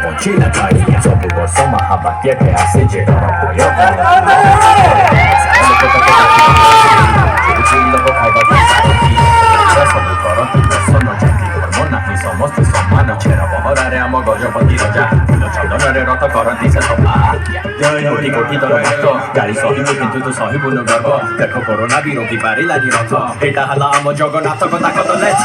Mochila caía, sobre gozoma, abatía que hace llegar a pollo. गाड़ी सही में किंतु तो सही बुन गर्व देखो कोरोना भी रोकी पारी लागी रथ एटा हला आम जगन्नाथ को ताकत लेट्स